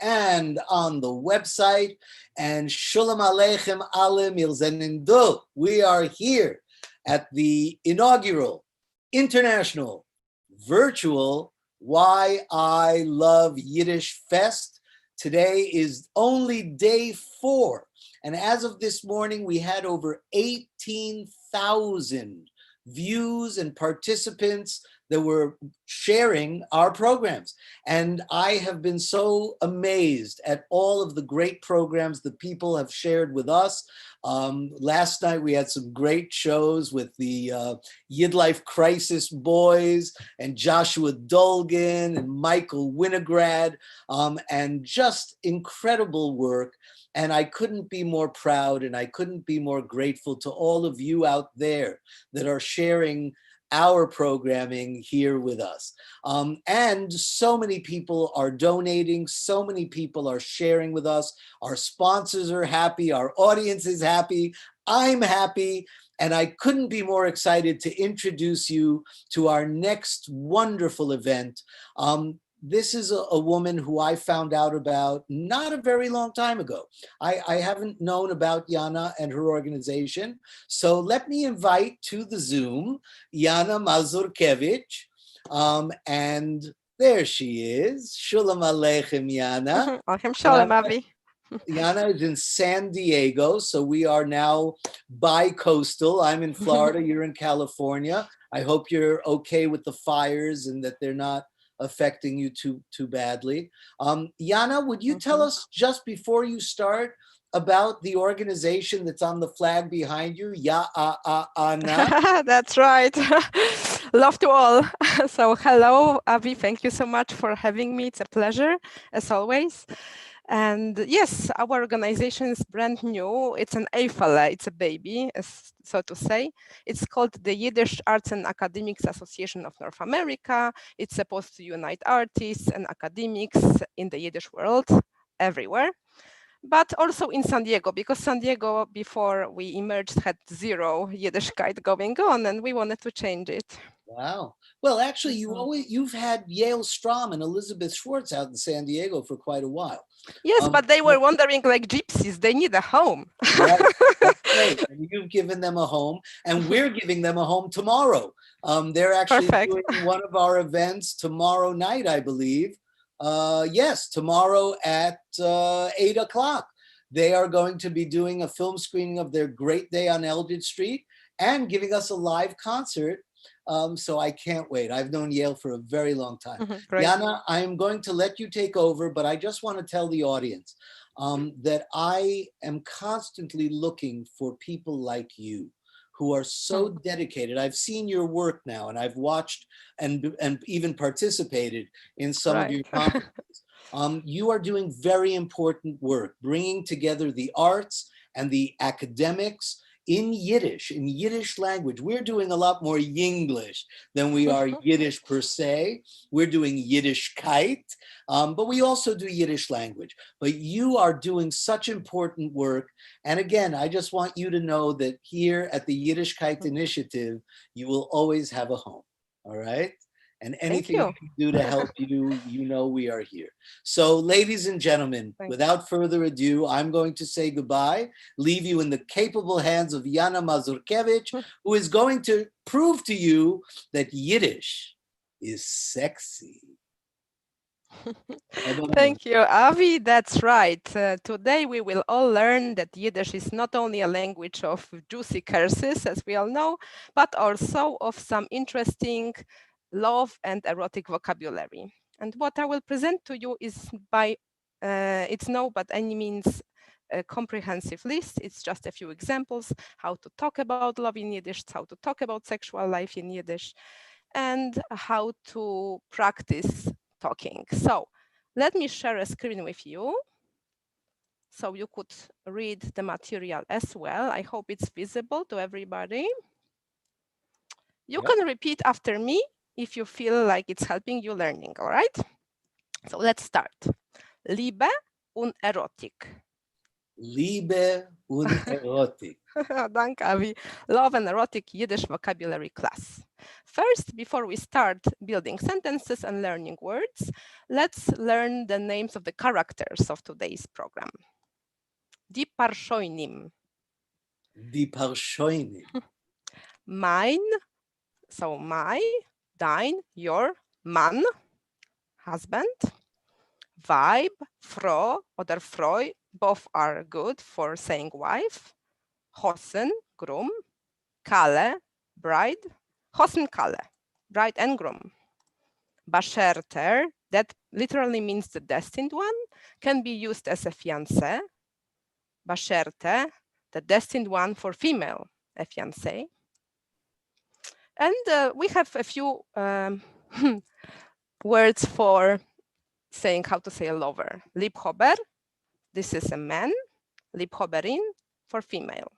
and on the website. And Shalom Aleichem Ale Milzenindu. We are here at the inaugural international virtual Why I Love Yiddish Fest. Today is only day 4. And as of this morning, we had over 18,000 views and participants that were sharing our programs. And I have been so amazed at all of the great programs that people have shared with us. Last night we had some great shows with the Yid Life Crisis Boys and Joshua Dolgan and Michael Winograd, and just incredible work. And I couldn't be more proud and I couldn't be more grateful to all of you out there that are sharing our programming here with us. And so many people are donating, so many people are sharing with us. Our sponsors are happy, our audience is happy, I'm happy, and I couldn't be more excited to introduce you to our next wonderful event. This is a woman who I found out about not a very long time ago. I haven't known about Yana and her organization. So let me invite to the Zoom, Yana Mazurkevich. And there she is. Shalom Aleichem, Yana. Aleichem Shalom, Avi. Yana is in San Diego, so we are now bi-coastal. I'm in Florida, you're in California. I hope you're okay with the fires and that they're not affecting you too badly. Yana, would you tell us just before you start about the organization that's on the flag behind you? Ya-a-a-a-na. That's right. Love to all. So hello, Avi. Thank you so much for having me. It's a pleasure, as always. And yes, our organization is brand new. It's an AFALA, it's a baby, so to say. It's called the Yiddish Arts and Academics Association of North America. It's supposed to unite artists and academics in the Yiddish world, everywhere. But also in San Diego, because San Diego, before we emerged, had zero Yiddishkeit going on, and we wanted to change it. Wow. Well, actually, you've had Yale Strom and Elizabeth Schwartz out in San Diego for quite a while. Yes, but they were wandering like gypsies. They need a home. Right. That's great. And you've given them a home, and we're giving them a home tomorrow. They're actually doing one of our events tomorrow night, I believe. Yes, tomorrow at 8 o'clock. They are going to be doing a film screening of their Great Day on Eldridge Street and giving us a live concert. So I can't wait. I've known Yale for a very long time. Yana, I'm going to let you take over, but I just want to tell the audience that I am constantly looking for people like you who are so dedicated. I've seen your work now, and I've watched and even participated in some of your conferences. You are doing very important work, bringing together the arts and the academics in Yiddish language. We're doing a lot more Yinglish than we are Yiddish per se. We're doing Yiddishkeit, but we also do Yiddish language. But you are doing such important work. And again, I just want you to know that here at the Yiddishkeit Initiative, you will always have a home, all right? And anything we can do to help you, you know we are here. So ladies and gentlemen, without further ado, I'm going to say goodbye, leave you in the capable hands of Yana Mazurkevich, who is going to prove to you that Yiddish is sexy. Thank you, Avi. That's right. Today we will all learn that Yiddish is not only a language of juicy curses, as we all know, but also of some interesting love and erotic vocabulary. And what I will present to you is it's no by any means a comprehensive list. It's just a few examples, how to talk about love in Yiddish, how to talk about sexual life in Yiddish, and how to practice talking. So let me share a screen with you so you could read the material as well. I hope it's visible to everybody. You can repeat after me if you feel like it's helping you learning, all right? So let's start. Liebe und Erotik. Liebe und Erotik. Danke, Avi. Love and Erotic Yiddish vocabulary class. First, before we start building sentences and learning words, let's learn the names of the characters of today's program. Die Parshoinim. Die Parshoinim. Mein, so my, dein, your, Mann, husband. Weib, Frau oder Freu, both are good for saying wife. Hosen, groom. Kale, bride. Hosen Kale, bride and groom. Basherter, that literally means the destined one, can be used as a fiancé. Basherte, the destined one for female, a fiancé. And we have a few words for saying how to say a lover. Liebhaber, this is a man. Liebhaberin for female.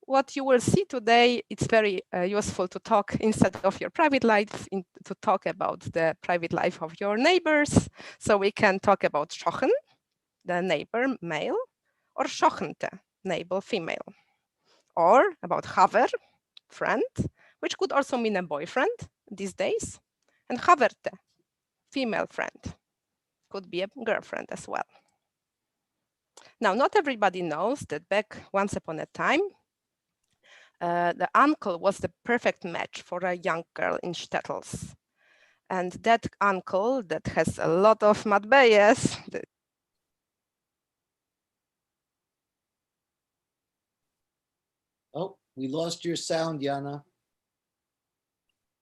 What you will see today, it's very useful to talk instead of your private life, to talk about the private life of your neighbors. So we can talk about Schochen, the neighbor male, or Schochente, neighbor female. Or about Haver, friend, which could also mean a boyfriend these days. And Haverte, female friend, could be a girlfriend as well. Now, not everybody knows that back once upon a time, the uncle was the perfect match for a young girl in shtetls. And that uncle that has a lot of matbeyes. Oh, we lost your sound, Jana.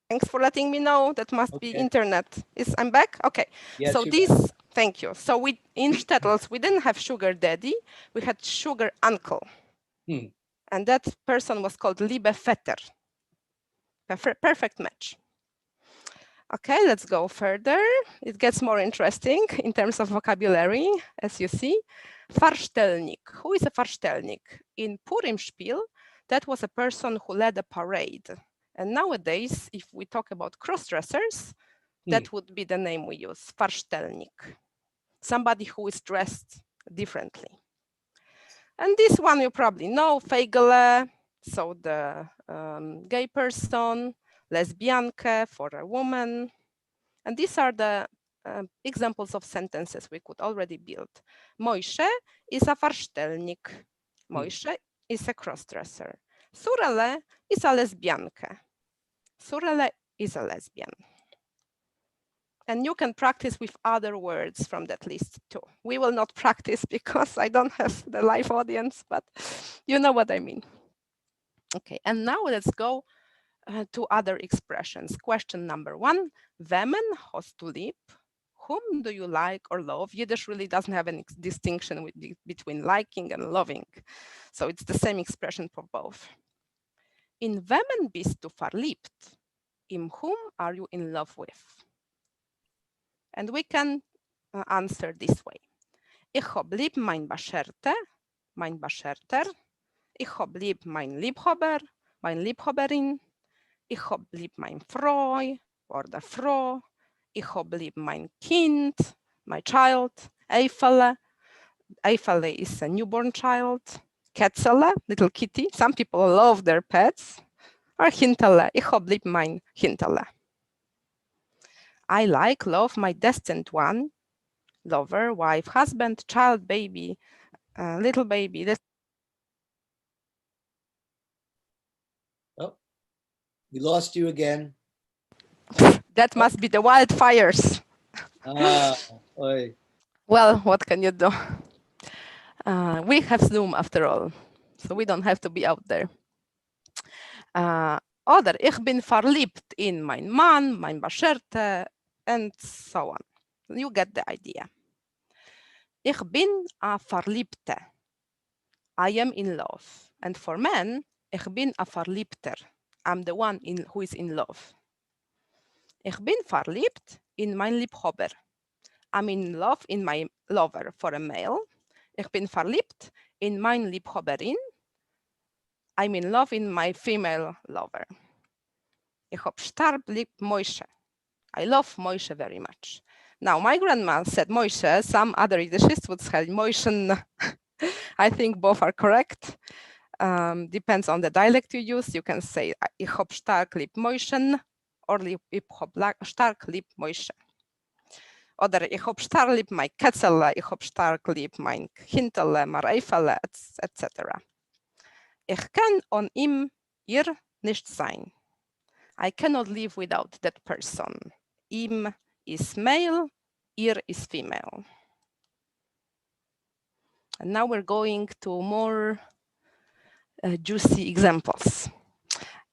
Thanks for letting me know. That must be internet. I'm back? Okay. Yes, so this, back. Thank you. So in shtetls, we didn't have sugar daddy. We had sugar uncle. And that person was called Liebe Vetter. Perfect match. Okay, let's go further. It gets more interesting in terms of vocabulary, as you see. Verstellnik. Who is a Verstellnik? In Purim Spiel, that was a person who led a parade. And nowadays, if we talk about cross-dressers, that would be the name we use, Verstellnik. Somebody who is dressed differently. And this one you probably know, Feigele, so the gay person, lesbianke for a woman. And these are the examples of sentences we could already build. Moshe is a Verstellnik. Moshe is a crossdresser. Surele is a lesbianke. Surele is a lesbian. And you can practice with other words from that list too. We will not practice because I don't have the live audience, but you know what I mean. Okay, and now let's go to other expressions. Question number 1, Wemmen hast du lieb? Whom do you like or love? Yiddish really doesn't have any distinction between liking and loving. So it's the same expression for both. In wemmen bist du verliebt? In whom are you in love with? And we can answer this way. Ich hab lieb mein Basherte, mein Basherter. Ich hab lieb mein Liebhaber, mein Liebhaberin. Ich hab lieb mein Freu oder Frau. Ich hab lieb mein Kind, my child. Eifele. Eifele is a newborn child. Kätzele, little kitty. Some people love their pets. Or Hintele. Ich hab lieb mein Hintele. I love my destined one. Lover, wife, husband, child, baby, little baby. Oh, we lost you again. That must be the wildfires. Well, what can you do? We have Zoom after all, so we don't have to be out there. Oder ich bin verliebt in mein Mann, mein Basherte, and so on. You get the idea. Ich bin a Verliebte. I am in love. And for men, ich bin a Verliebter. I'm the one who is in love. Ich bin verliebt in mein Liebhaber. I'm in love in my lover for a male. Ich bin verliebt in mein Liebhaberin. I'm in love in my female lover. Ich hab stark lieb Moshe. I love Moshe very much. Now, my grandma said Moshe. Some other Yiddishists would say Moishen. I think both are correct. Depends on the dialect you use. You can say ich hab stark lieb Mäuschen or ich hab stark lieb Mäusche. Oder ich hab stark lieb mein Kätzele, ich hab stark lieb mein Kindele, Mareifele, etc. Ich kann on ihm, ihr nicht sein. I cannot live without that person. Ihm is male, ihr is female. And now we're going to more juicy examples.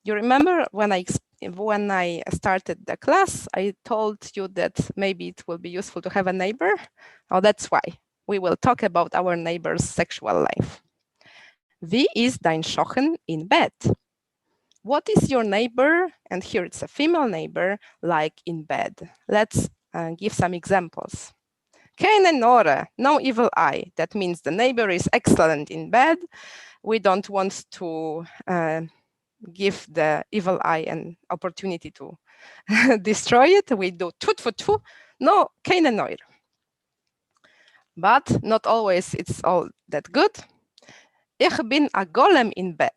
You remember when I started the class, I told you that maybe it will be useful to have a neighbor. Oh, that's why we will talk about our neighbor's sexual life. Wie ist dein Schochen in bed? What is your neighbor, and here it's a female neighbor, like in bed? Let's give some examples. Keine Nore, no evil eye. That means the neighbor is excellent in bed. We don't want to give the evil eye an opportunity to destroy it. We do tut for tu, no, keine Nore. But not always it's all that good. Ich bin a golem in bed.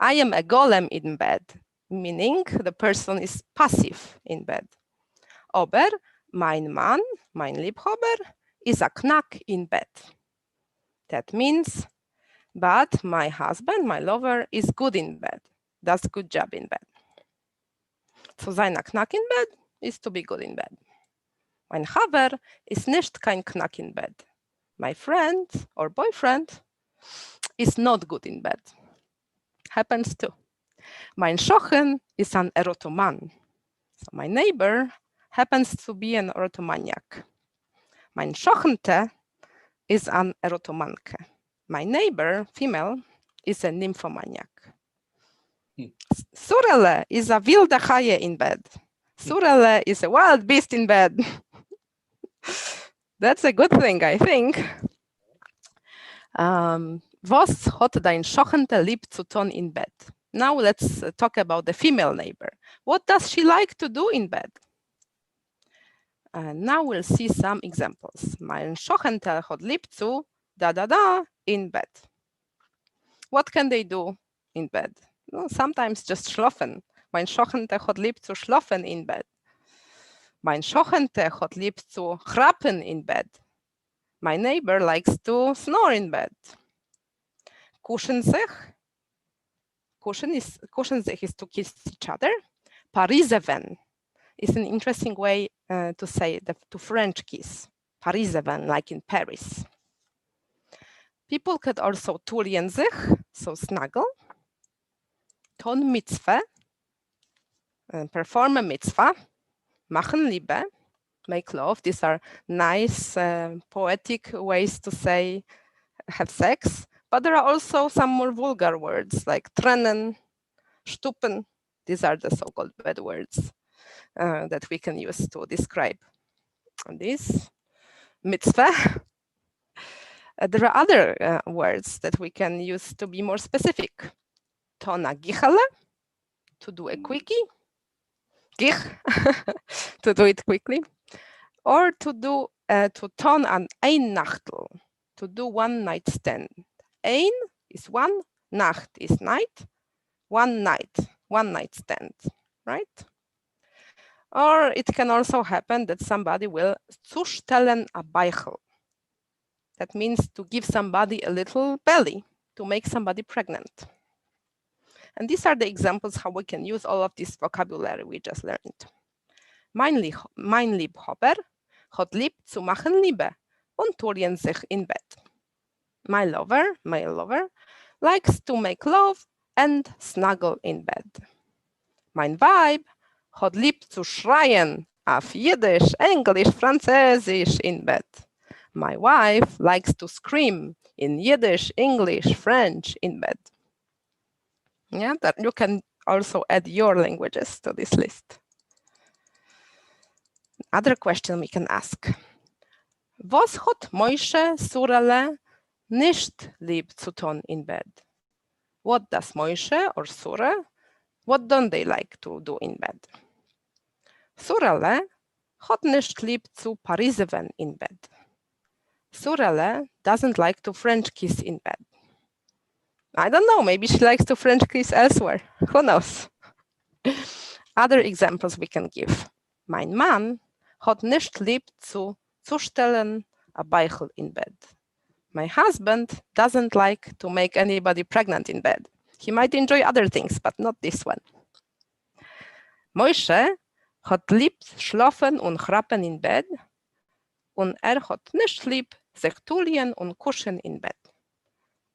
I am a golem in bed, meaning the person is passive in bed. Aber mein Mann, mein Liebhaber, is a knack in bed. That means, but my husband, my lover, is good in bed. Does a good job in bed. Zu sein a knack in bed is to be good in bed. Mein Haber is nicht kein knack in bed. My friend or boyfriend is not good in bed. Happens too. Mein Schochen is an erotoman. So my neighbor happens to be an erotomaniac. Mein Schochente is an erotomanke. My neighbor, female, is a nymphomaniac. Surele is a wilde Haie in bed. Surele is a wild beast in bed. That's a good thing, I think. Was hat dein Schochente lieb zu tun in bed? Now let's talk about the female neighbor. What does she like to do in bed? Now we'll see some examples. Mein Schochente hat lieb zu da in bed. What can they do in bed? Well, sometimes just schlafen. Mein Schochente hat lieb zu schlafen in bed. Mein Schochente hat lieb zu chrappen in bed. My neighbor likes to snore in bed. Kuschen sich. Kuschen sich is to kiss each other. Pariseven is an interesting way to say to French kiss. Pariseven, like in Paris. People could also tulien sich, so snuggle. Ton mitzvah, perform a mitzvah. Machen Liebe, make love. These are nice, poetic ways to say have sex. But there are also some more vulgar words like trennen, stuppen. These are the so-called bad words that we can use to describe this mitzvah. There are other words that we can use to be more specific. Tona gichale, to do a quickie. Gich, to do it quickly. Or to do, to ton an Einnachtel, to do one night stand. Ein is one, Nacht is night, one night stand, right? Or it can also happen that somebody will zustellen a Beichel. That means to give somebody a little belly, to make somebody pregnant. And these are the examples how we can use all of this vocabulary we just learned. Mein Liebhaber hat lieb zu machen Liebe und tulien sich in bed. My lover, likes to make love and snuggle in bed. Mein Weib hat lieb zu schreien auf Yiddish, English, Französisch in bed. My wife likes to scream in Yiddish, English, French in bed. Yeah, that you can also add your languages to this list. Other question we can ask. Was hat Moishe Surele nicht lieb zu tun in bed? What does Moishe or Sure, what don't they like to do in bed? Surele hat nicht lieb zu pariseven in bed. Surele doesn't like to French kiss in bed. I don't know, maybe she likes to French kiss elsewhere. Who knows? Other examples we can give. Mein Mann hat nicht lieb zustellen a Beichel in bed. My husband doesn't like to make anybody pregnant in bed. He might enjoy other things, but not this one. Moshe hat lieb schlafen und chrappen in bed und hat nicht lieb sich tulien und kuschen in bed.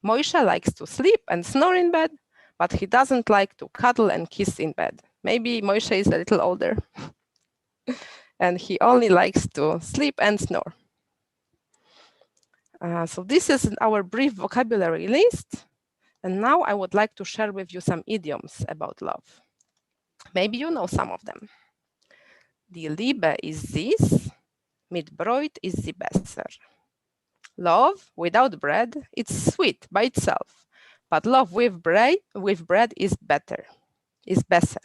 Moshe likes to sleep and snore in bed, but he doesn't like to cuddle and kiss in bed. Maybe Moshe is a little older and he only likes to sleep and snore. So this is our brief vocabulary list. And now I would like to share with you some idioms about love. Maybe you know some of them. Die Liebe ist süß, mit Brot ist sie besser. Love without bread, it's sweet by itself, but love with bread is better, is better.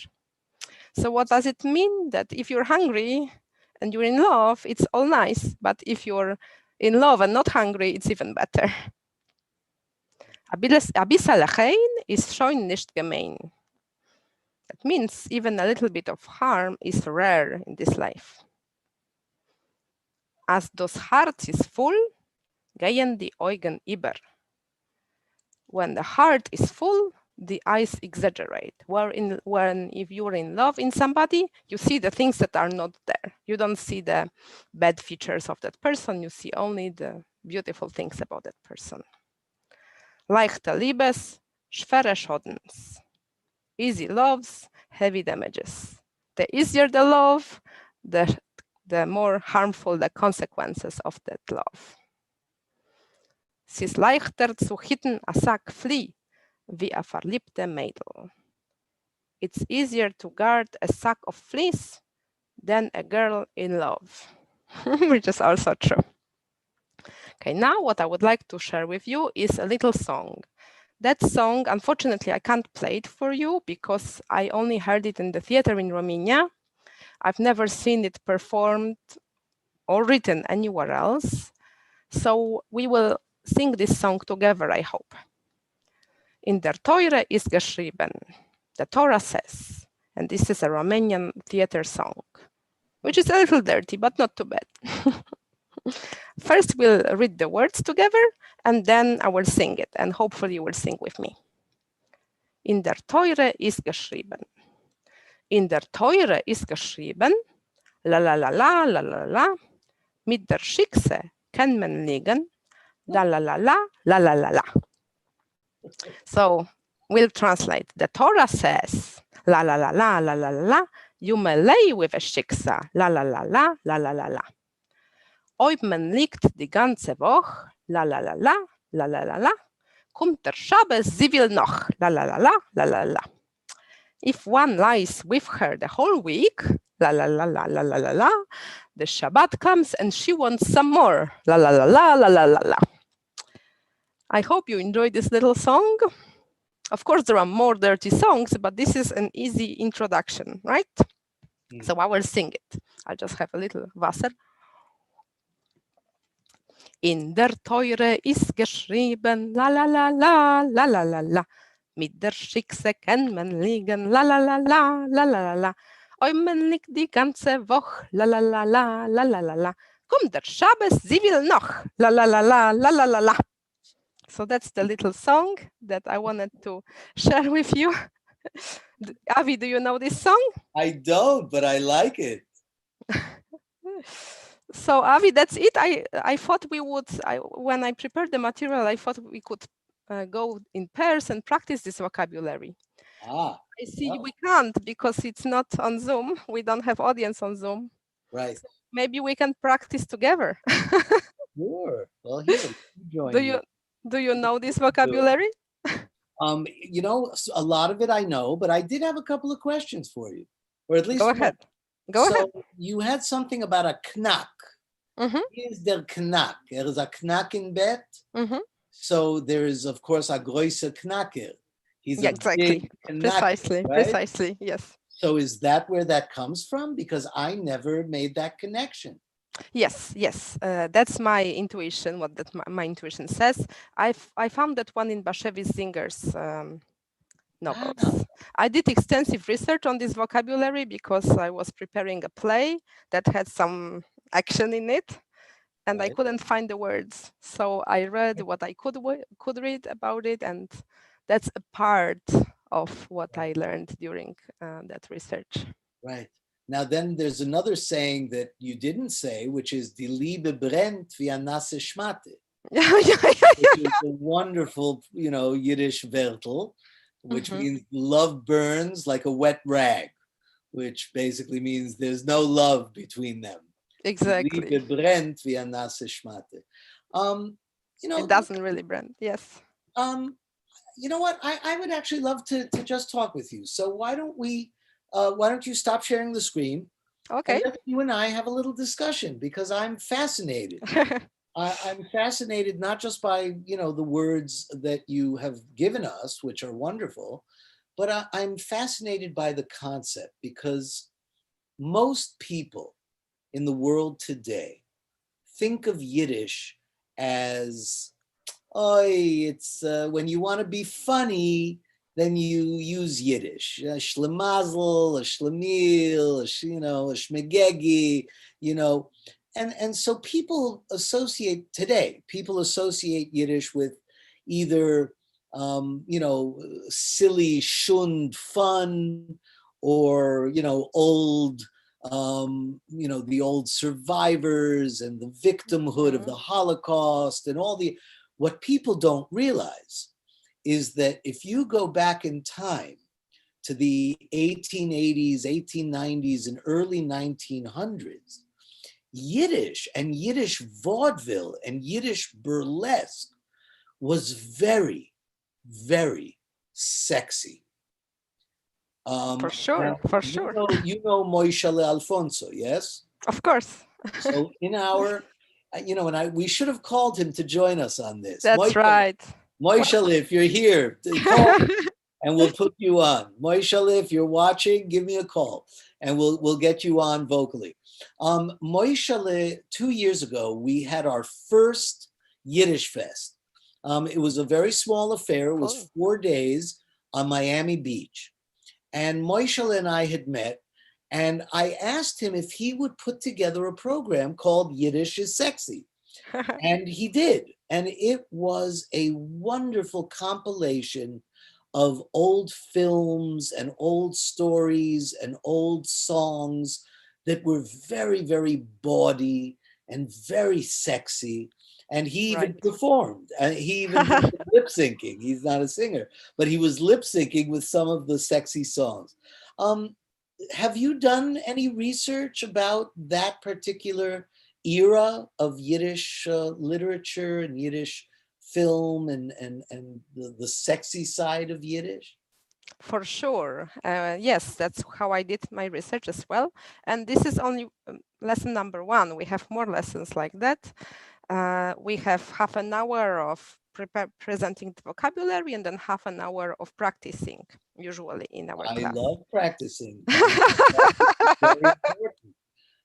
So what does it mean? That if you're hungry and you're in love, it's all nice, but if you're in love and not hungry, it's even better. A bissel Gein ist schon nicht gemein. That means even a little bit of harm is rare in this life. As das Herz ist voll, gehen die Augen über. When the heart is full, the eyes exaggerate. When if you're in love in somebody, you see the things that are not there. You don't see the bad features of that person. You see only the beautiful things about that person. Leichte Liebes, schwere Schadens. Easy loves, heavy damages. The easier the love, the more harmful the consequences of that love. Es ist leichter zu hitten a Sack Flieh, wie a verliebte Mädel. It's easier to guard a sack of fleas than a girl in love, which is also true. Okay, now what I would like to share with you is a little song. That song, unfortunately, I can't play it for you because I only heard it in the theater in Romania. I've never seen it performed or written anywhere else. So we will sing this song together, I hope. In der Teure ist geschrieben, the Torah says, and this is a Romanian theater song, which is a little dirty, but not too bad. First, we'll read the words together, and then I will sing it, and hopefully you will sing with me. In der Teure ist geschrieben. In der Teure ist geschrieben, la la la la la la la, mit der Schickse kann man liegen, la la la la la la la la. So we'll translate. The Torah says, la la la la la la la, you may lay with a shiksa, la la la la la la la la. Ob man liegt die ganze Woche, la la la la la la la la, kommt der Shabbos, sie will noch, la la la la la la la. If one lies with her the whole week, la la la la la la la la, the Shabbat comes and she wants some more, la la la la la la la la. I hope you enjoyed this little song. Of course, there are more dirty songs, but this is an easy introduction, right? So I will sing it. I'll just have a little Wasser. In der Teure ist geschrieben, la la la la la la la la. Mit der Schickse kann man liegen, la la la la la la la la. Oi, man liegt die ganze Woche, la la la la la la la la. Kommt der Schabbos, sie will noch, la la la la la la la la. So that's the little song that I wanted to share with you. Avi, do you know this song? I don't, but I like it. So Avi, that's it. I thought we would, when I prepared the material, I thought we could go in pairs and practice this vocabulary. I see we can't because it's not on Zoom. We don't have audience on Zoom. Right. So maybe we can practice together. Sure. Well, here, join do you know this vocabulary? You know, a lot of it I know, but I did have a couple of questions for you, or at least go ahead. Go ahead. You had something about a knack. Is there knack? There is a knack in bed. So there is, of course, a großer Knacker. He's exactly. Knacker, right? Precisely, yes. So is that where that comes from? Because I never made that connection. Yes, yes, that's my intuition. What that my intuition says. I found that one in Bashevis Zinger's Ah, novels. I did extensive research on this vocabulary because I was preparing a play that had some action in it, and I right. couldn't find the words. So I read what I could read about it, and that's a part of what Right. I learned during that research. Right. Now, then there's another saying that you didn't say, which is "Die Liebe brennt wie ein nasse Schmatte," Yeah, yeah, yeah, which is yeah. a wonderful, Yiddish Wörtel, which Mhm. means love burns like a wet rag, which basically means there's no love between them. Die Exactly. Liebe brennt wie ein nasse Schmatte. Um, It doesn't really brand. Yes. um, you know what? I would actually love to just talk with you. So why don't you stop sharing the screen and Okay. let you and I have a little discussion because I'm fascinated. I'm fascinated not just by, the words that you have given us, which are wonderful, but I'm fascinated by the concept because most people in the world today think of Yiddish as, oh, it's when you want to be funny, then you use Yiddish. Shlemazel, a shlemil, a shmegegi, you know. And so people associate Yiddish with either, silly, shund, fun, or, old, the old survivors and the victimhood of Mhm. the Holocaust and what people don't realize is that if you go back in time to the 1880s, 1890s, and early 1900s, Yiddish and Yiddish vaudeville and Yiddish burlesque was very, very sexy. For sure. Now, For you sure. know, you know Moishale Alfonso, yes? Of course. So in our, we should have called him to join us on this. That's right. Moishale, if you're here, call and we'll put you on. Moishale, if you're watching, give me a call and we'll get you on vocally. Moishale, 2 years ago, we had our first YiddishFest. It was a very small affair. It Cool. was 4 days on Miami Beach. And Moishale and I had met, and I asked him if he would put together a program called Yiddish is Sexy. And he did. And it was a wonderful compilation of old films and old stories and old songs that were very, very bawdy and very sexy. And he even Right. performed. He even did some lip syncing. He's not a singer, but he was lip syncing with some of the sexy songs. Um, have you done any research about that particular era of Yiddish literature and Yiddish film and the sexy side of Yiddish? For sure. Yes, that's how I did my research as well. And this is only lesson number one. We have more lessons like that. We have half an hour of presenting the vocabulary and then half an hour of practicing, usually in our I class. love practicing. I think practice is very important.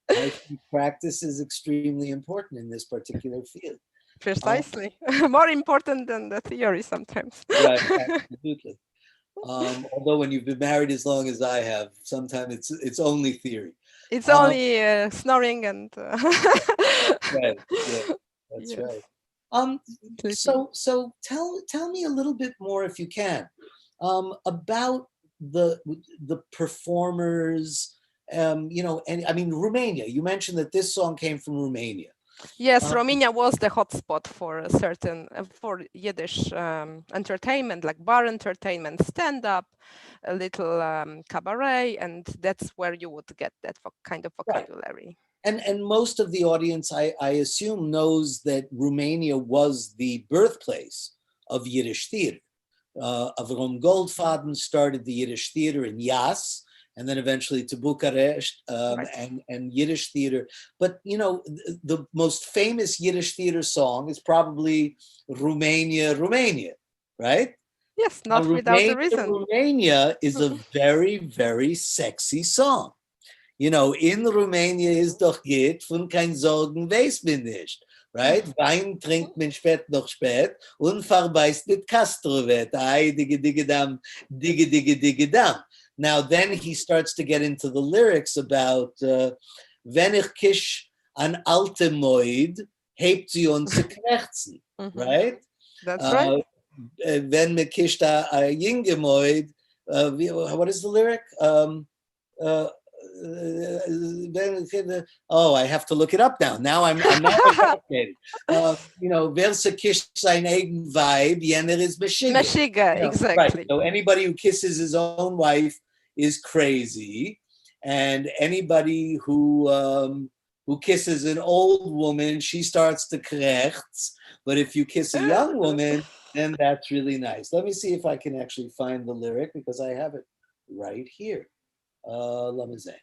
I think practice is extremely important in this particular field. Um, Precisely. More important than the theory sometimes. right, absolutely. Although when you've been married as long as I have, sometimes it's only theory. It's Um, only snoring and right, yeah, that's yes, right. sleeping. So tell me a little bit more if you can, about the the performers. And I mean Romania. You mentioned that this song came from Romania. Yes, Um, Romania was the hotspot for a certain for Yiddish entertainment, like bar entertainment, stand-up, a little cabaret, and that's where you would get that kind of right. vocabulary. And most of the audience, I assume, knows that Romania was the birthplace of Yiddish theater. Avrom Goldfaden started the Yiddish theater in Yas, and then eventually to Bucharest, Right. and Yiddish theater. But the most famous Yiddish theater song is probably Romania, Romania, right? Yes, Now, not without a Romania, reason. Romania is a very, very sexy song. in Romania ist doch geht, von kein Sorgen weiß man nicht. Right? Wein trinkt man spät noch spät und verbeißt mit Castrovet. Ay, digga, digga, dam, digga, digga, digga, dam. Now, then he starts to get into the lyrics about wenn ich kisch an alte Moid, hebt sie uns zu knechten. Right? That's right. Wenn me kischt a jinge Moid, what is the lyric? I have to look it up now. Now I'm not fascinated. Wer se kischt sein eigen Weib, jener is Meshiga. Meshiga, exactly. Right. So anybody who kisses his own wife is crazy, and anybody who kisses an old woman, she starts to krechts. But if you kiss a young woman, then that's really nice. Let me see if I can actually find the lyric because I have it right here. Let me say,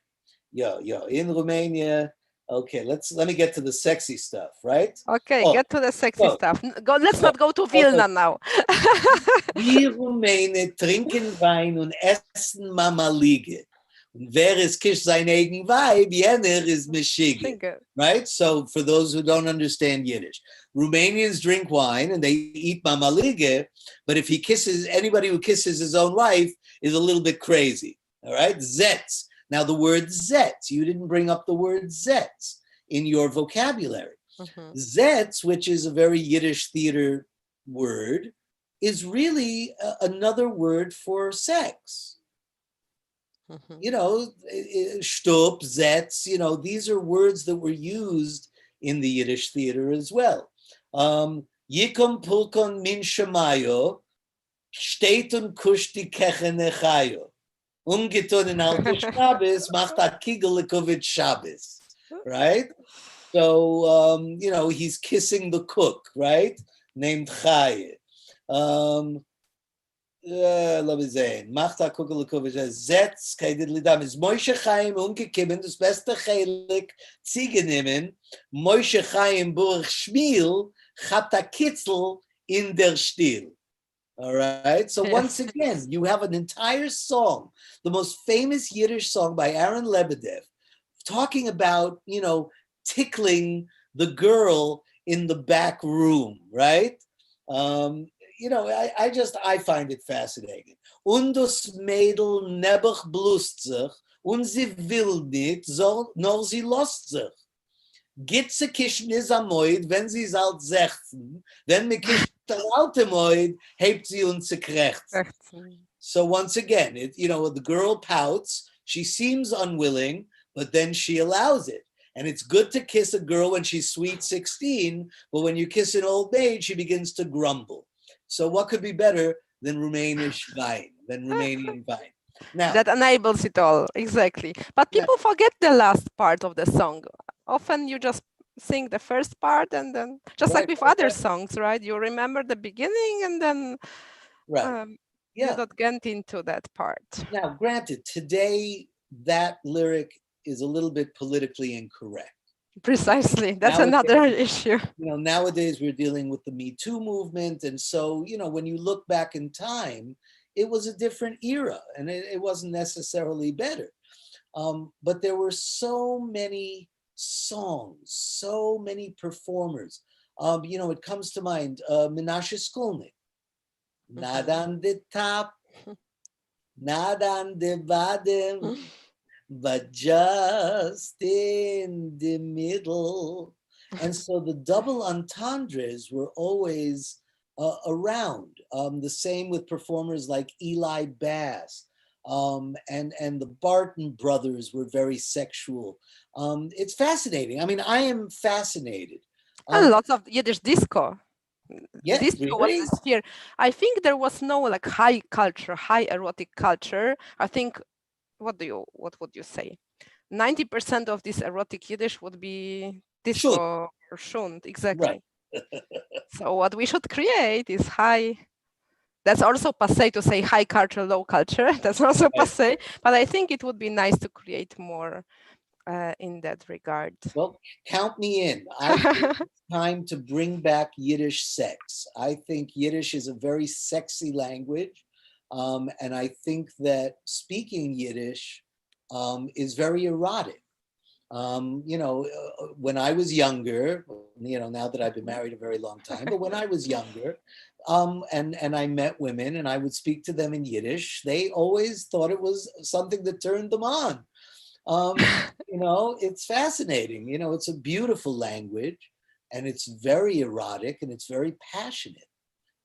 in Romania. Okay, let me get to the sexy stuff, right? Okay, get to the sexy stuff. Let's not go to Vilna now. Die Rumänen trinken Wein und essen Mamalige. Und wer ist kischt sein eigen Weib, jener ist Meshiga. Right? So for those who don't understand Yiddish, Romanians drink wine and they eat Mamalige, but if anybody who kisses his own wife is a little bit crazy. All right, Zetz. Now the word Zetz, you didn't bring up the word Zetz in your vocabulary. Zetz, which is a very Yiddish theater word, is really another word for sex. Shtup, Zetz, these are words that were used in the Yiddish theater as well. Yikom pulkon min shemayo, steht und kusht die Keche nechayo. Umgetun in alte Shabbos, macht a Kigelikowitz Shabbos, right? So, he's kissing the cook, right? Named Chaye. Let me say, macht a Kigelikowitz Zetz, keidid lidam, is Moshe Chaim umgekommen, das beste Chelik, Ziege nehmen, Moshe Chaim burch Schmiel, chabt a Kitzel in der Stil. All right. So once again, you have an entire song, the most famous Yiddish song by Aaron Lebedev, talking about, tickling the girl in the back room, right? I find it fascinating. Und das Mädel nebach blust sich, und sie will nicht, nor sie lost sich. Gitze kischen is a moid, wenn sie ist alt 16, wenn me kischen der alte moid, hebt sie uns zu krechten. So once again, the girl pouts, she seems unwilling, but then she allows it. And it's good to kiss a girl when she's sweet 16, but when you kiss an old maid, she begins to grumble. So what could be better than Romanian wine? Now, that enables it all, exactly. But people forget the last part of the song. Often you just sing the first part and then, just like with other songs, right? You remember the beginning and then you don't get into that part. Now, granted, today that lyric is a little bit politically incorrect. Precisely. That's another issue. Nowadays we're dealing with the Me Too movement. And so, when you look back in time, it was a different era and it wasn't necessarily better. But there were so many songs, so many performers. It comes to mind, Menashe Skolnick. Not on the top, not on the bottom, but just in the middle. And so the double entendres were always around. The same with performers like Eli Bass. And the Barton brothers were very sexual. It's fascinating. I mean, I am fascinated. And lots of Yiddish disco. Yes, disco was a sphere. I think there was no like high erotic culture. I think, what would you say? 90% of this erotic Yiddish would be disco or shunt, exactly. Right. So what we should create is high. That's also passé to say high culture, low culture. That's also passé. But I think it would be nice to create more in that regard. Well, count me in. I think it's time to bring back Yiddish sex. I think Yiddish is a very sexy language. And I think that speaking Yiddish is very erotic. When I was younger, now that I've been married a very long time, but when I was younger, and I met women and I would speak to them in Yiddish, they always thought it was something that turned them on. It's fascinating. It's a beautiful language and it's very erotic and it's very passionate.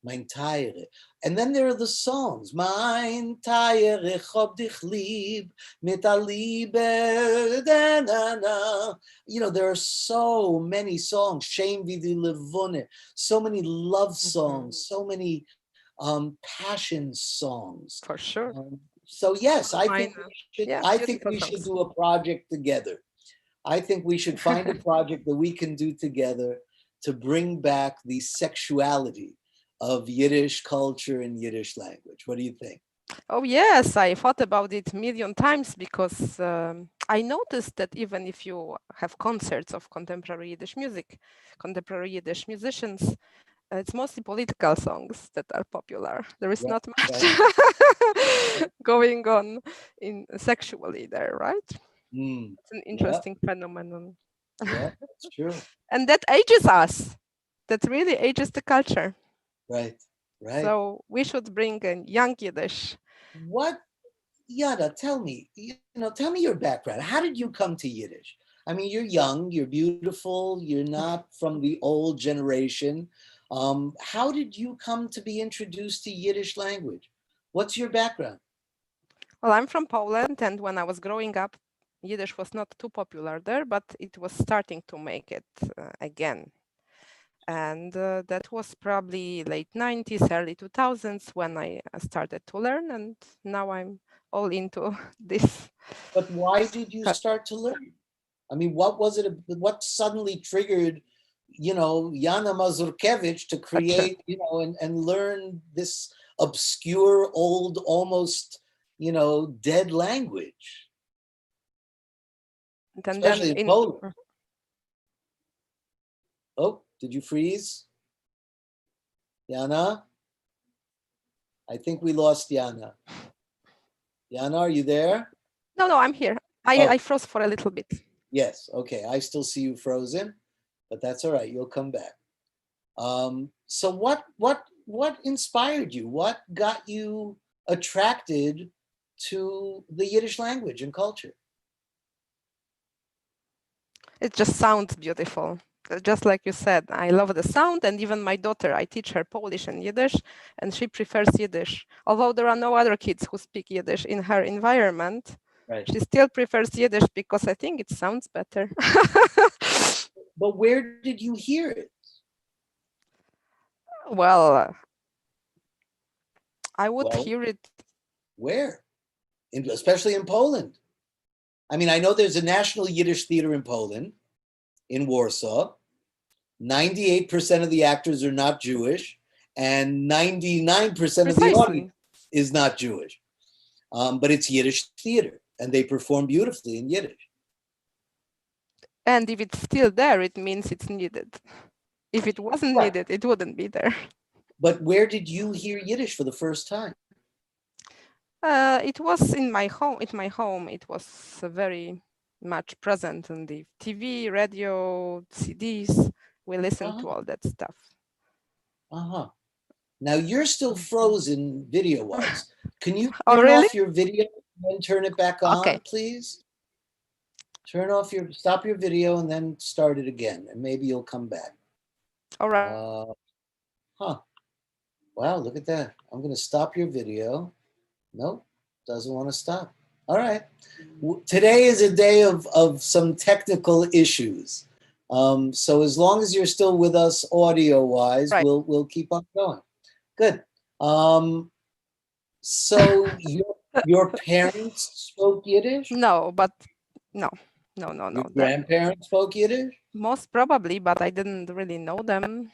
Mein Teire. And then there are the songs. Mein Teire, hab dich lieb, mit a Liebe, da, na, na. There are so many songs. Shem wie die Levone. So many love songs, so many passion songs. For sure. So yes, I think beautiful we should songs. do a project together. I think we should find a project that we can do together to bring back the sexuality of Yiddish culture and Yiddish language. What do you think? Oh yes, I thought about it a million times because I noticed that even if you have concerts of contemporary Yiddish music, contemporary Yiddish musicians, it's mostly political songs that are popular. There is not much going on in sexually there, right? It's an interesting phenomenon. Yeah, that's true. And that ages us. That really ages the culture. Right. So we should bring a young Yiddish. What, Yada, tell me your background. How did you come to Yiddish? I mean, you're young, you're beautiful, you're not from the old generation. How did you come to be introduced to Yiddish language? What's your background? Well, I'm from Poland, and when I was growing up, Yiddish was not too popular there, but it was starting to make it again. And that was probably late 90s, early 2000s when I started to learn, and now I'm all into this. But why did you start to learn? I mean, what was it? What suddenly triggered, Yana Mazurkevich to create, and learn this obscure, old, almost, dead language, especially in Poland. Oh, did you freeze? Yana? I think we lost Yana. Yana, are you there? No, I'm here. I froze for a little bit. Yes, okay. I still see you frozen, but that's all right. You'll come back. So what inspired you? What got you attracted to the Yiddish language and culture? It just sounds beautiful. Just like you said, I love the sound, and even my daughter, I teach her Polish and Yiddish, and she prefers Yiddish. Although there are no other kids who speak Yiddish in her environment, she still prefers Yiddish because I think it sounds better. But where did you hear it? Well, I would hear it. Where? Especially in Poland. I mean, I know there's a National Yiddish Theater in Poland, in Warsaw. 98% of the actors are not Jewish, and 99% of the audience is not Jewish. But it's Yiddish theater, and they perform beautifully in Yiddish. And if it's still there, it means it's needed. If it wasn't needed, it wouldn't be there. But where did you hear Yiddish for the first time? It was in my home. It was very much present on the TV, radio, CDs. We listened to all that stuff. Now you're still frozen video-wise. Can you turn off your video and turn it back on, please? Stop your video and then start it again, and maybe you'll come back. All right. Wow, look at that. I'm going to stop your video. Nope, doesn't want to stop. All right. Today is a day of some technical issues. So as long as you're still with us audio-wise, we'll keep on going. Good. So your parents spoke Yiddish? No. Your grandparents spoke Yiddish? Most probably, but I didn't really know them.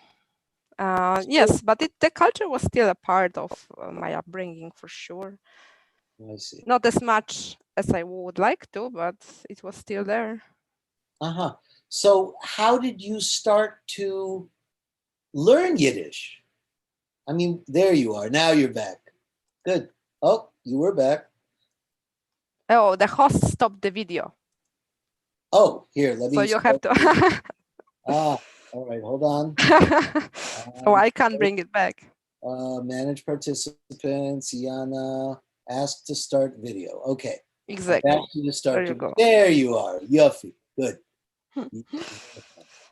Yes, but the culture was still a part of my upbringing for sure. I see. Not as much as I would like to, but it was still there. So how did you start to learn Yiddish? I mean, there you are. Now you're back. Good. Oh, you were back. Oh, the host stopped the video. Oh, here, let So me you have start. to. All right, hold on. So I can't bring it back. Manage participants, Yana, ask to start video. Okay. Exactly. I've asked you to start. There you go. There you are. Yuffie. Good.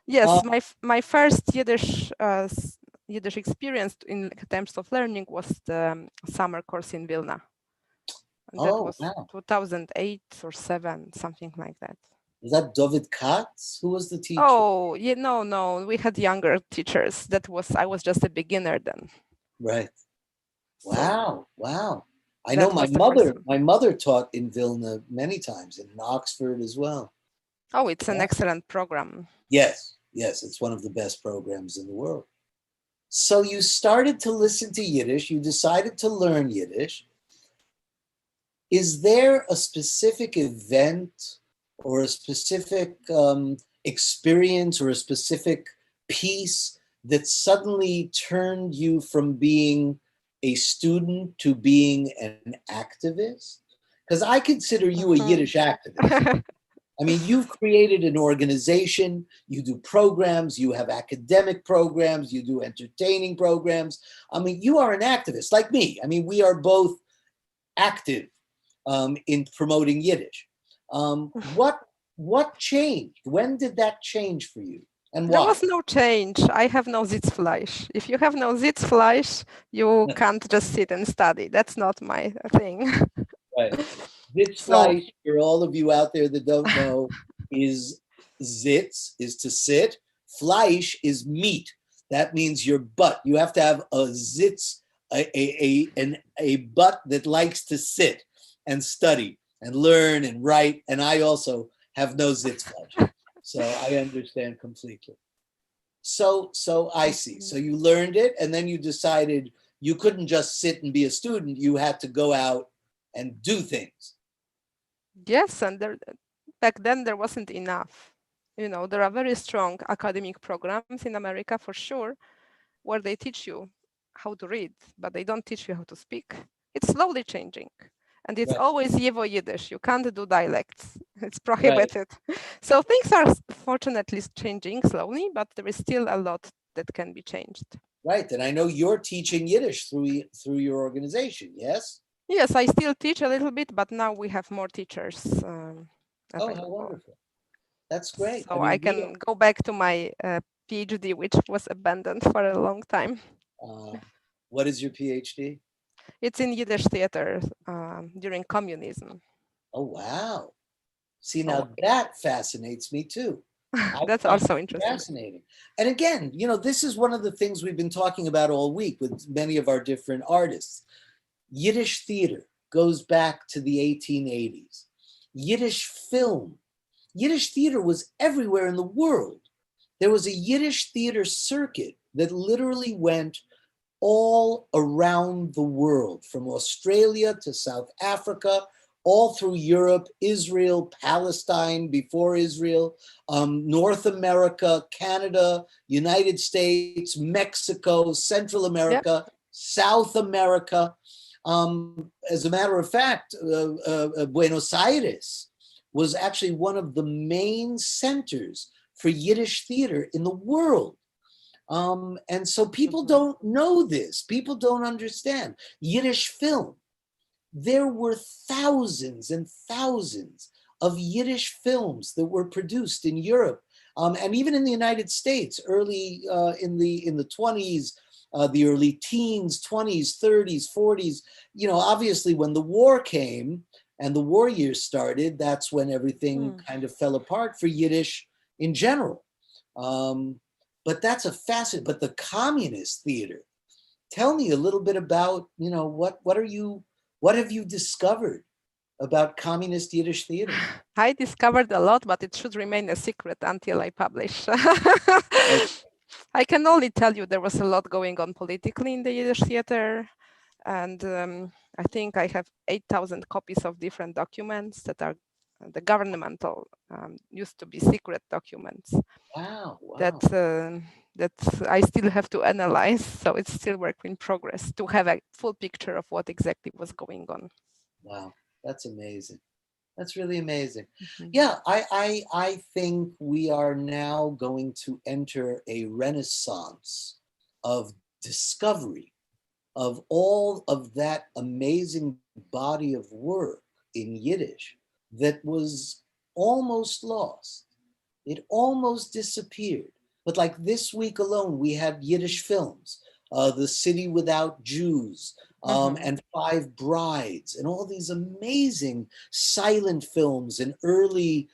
Yes, my first Yiddish experience in terms of learning was the summer course in Vilna. And that was wow. 2008 or 7, something like that. Was that David Katz? Who was the teacher? Oh, yeah, no. We had younger teachers. I was just a beginner then. Right. Wow. Wow. I know my mother taught in Vilna many times, and in Oxford as well. Oh, it's an excellent program. Yes. Yes. It's one of the best programs in the world. So you started to listen to Yiddish. You decided to learn Yiddish. Is there a specific event or a specific experience or a specific piece that suddenly turned you from being a student to being an activist? Because I consider you a Yiddish activist. I mean, you've created an organization, you do programs, you have academic programs, you do entertaining programs. I mean, you are an activist like me. I mean, we are both active in promoting Yiddish. What changed? When did that change for you, and why? There was no change. I have no Sitzfleisch. If you have no Sitzfleisch, you can't just sit and study. That's not my thing. Right. Sitzfleisch, for all of you out there that don't know, is Sitz is to sit. Fleisch is meat. That means your butt. You have to have a Sitz, a butt that likes to sit and study and learn and write. And I also have no Sitzfleisch. So I understand completely. So I see. So you learned it, and then you decided you couldn't just sit and be a student. You had to go out and do things. Yes, and back then there wasn't enough. You know, there are very strong academic programs in America for sure, where they teach you how to read, but they don't teach you how to speak. It's slowly changing. And it's always Yevo Yiddish. You can't do dialects. It's prohibited. So things are fortunately changing slowly, but there is still a lot that can be changed. Right. And I know you're teaching Yiddish through your organization, yes? Yes, I still teach a little bit, but now we have more teachers. Oh, how wonderful. That's great. So I can go back to my PhD, which was abandoned for a long time. What is your PhD? It's in Yiddish theater during communism. Oh, wow. See, now that fascinates me too. That's also interesting. Fascinating. And again, you know, this is one of the things we've been talking about all week with many of our different artists. Yiddish theater goes back to the 1880s. Yiddish film. Yiddish theater was everywhere in the world. There was a Yiddish theater circuit that literally went all around the world, from Australia to South Africa, all through Europe, Israel, Palestine, before Israel, North America, Canada, United States, Mexico, Central America, South America. As a matter of fact, Buenos Aires was actually one of the main centers for Yiddish theater in the world. And so people don't know this. People don't understand. Yiddish film. There were thousands and thousands of Yiddish films that were produced in Europe and even in the United States early in the 20s, the early teens, 20s, 30s, 40s. You know, obviously when the war came and the war years started, that's when everything kind of fell apart for Yiddish in general. But that's a fascinating, but the communist theater, tell me a little bit about, you know, what have you discovered about communist Yiddish theater? I discovered a lot, but it should remain a secret until I publish. I can only tell you there was a lot going on politically in the Yiddish theater. And I think I have 8,000 copies of different documents that are the governmental, used to be secret documents. Wow. That I still have to analyze. So it's still work in progress to have a full picture of what exactly was going on. Wow, that's amazing. That's really amazing. Mhm. Yeah, I think we are now going to enter a renaissance of discovery of all of that amazing body of work in Yiddish that was almost lost. It almost disappeared. But like this week alone, we have Yiddish films, The City Without Jews, Mhm. and Five Brides, and all these amazing silent films and early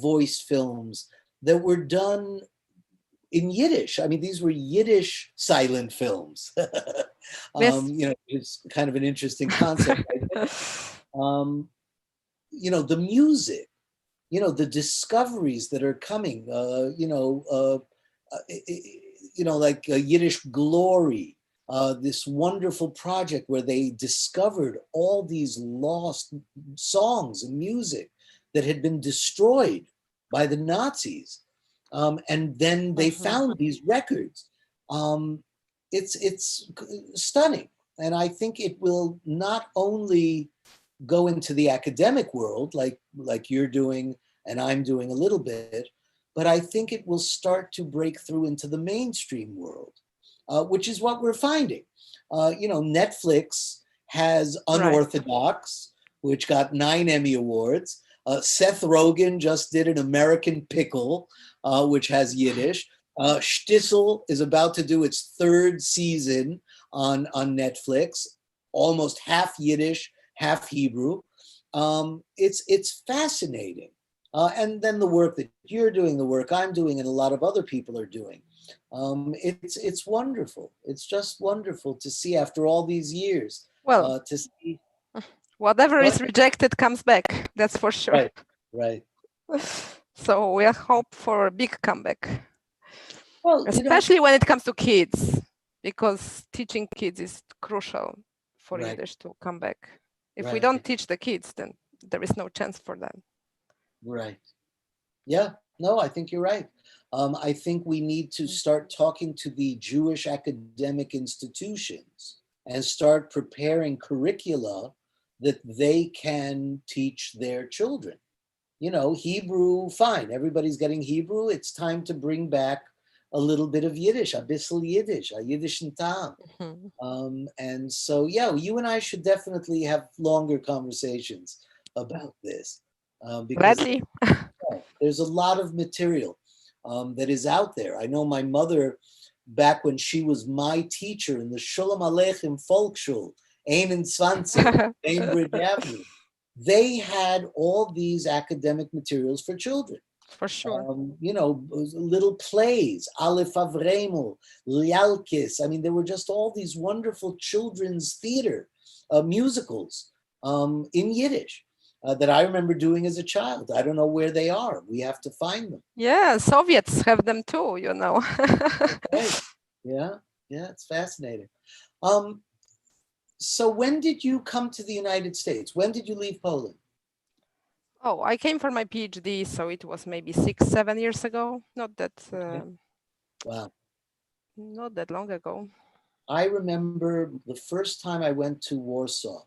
voice films that were done in Yiddish. I mean, these were Yiddish silent films. Yes. It's kind of an interesting concept. The music, the discoveries that are coming, like Yiddish Glory, this wonderful project where they discovered all these lost songs and music that had been destroyed by the Nazis. And then they Mhm. found these records. It's stunning. And I think it will not only go into the academic world like you're doing and I'm doing a little bit, but I think it will start to break through into the mainstream world, which is what we're finding. Netflix has Right. Unorthodox, which got 9 Emmy Awards. Seth Rogen just did an American Pickle, which has Yiddish. Shtisel is about to do its third season on Netflix, almost half Yiddish, half Hebrew. It's fascinating. And then the work that you're doing, the work I'm doing, and a lot of other people are doing. It's wonderful. It's just wonderful to see after all these years. Well, To see. whatever Go is ahead. rejected comes back. That's for sure. Right, right. So we hope for a big comeback, Well, especially when it comes to kids, because teaching kids is crucial for right, Yiddish to come back. If we don't right, teach the kids, then there is no chance for that. right. Yeah, no, I think you're right. I think we need to start talking to the Jewish academic institutions and start preparing curricula that they can teach their children. Hebrew, fine. Everybody's getting Hebrew. It's time to bring back a little bit of Yiddish, a bissel Yiddish, a Yiddish and Tam. Mhm. And so, yeah, you and I should definitely have longer conversations about this because Gladly. there's a lot of material that is out there. I know my mother, back when she was my teacher in the Shulam Aleichem Volksschule, 21, Cambridge Avenue, they had all these academic materials for children. For sure. Little plays, Aleph Avremel, Lialkis. I mean, there were just all these wonderful children's theater musicals in Yiddish that I remember doing as a child. I don't know where they are. We have to find them. Yeah, Soviets have them too, Right. Yeah, yeah, it's fascinating. Um, so when did you come to the United States? When did you leave Poland? Oh, I came for my PhD, so it was maybe 6, 7 years ago. Okay. Wow. Not that long ago. I remember the first time I went to Warsaw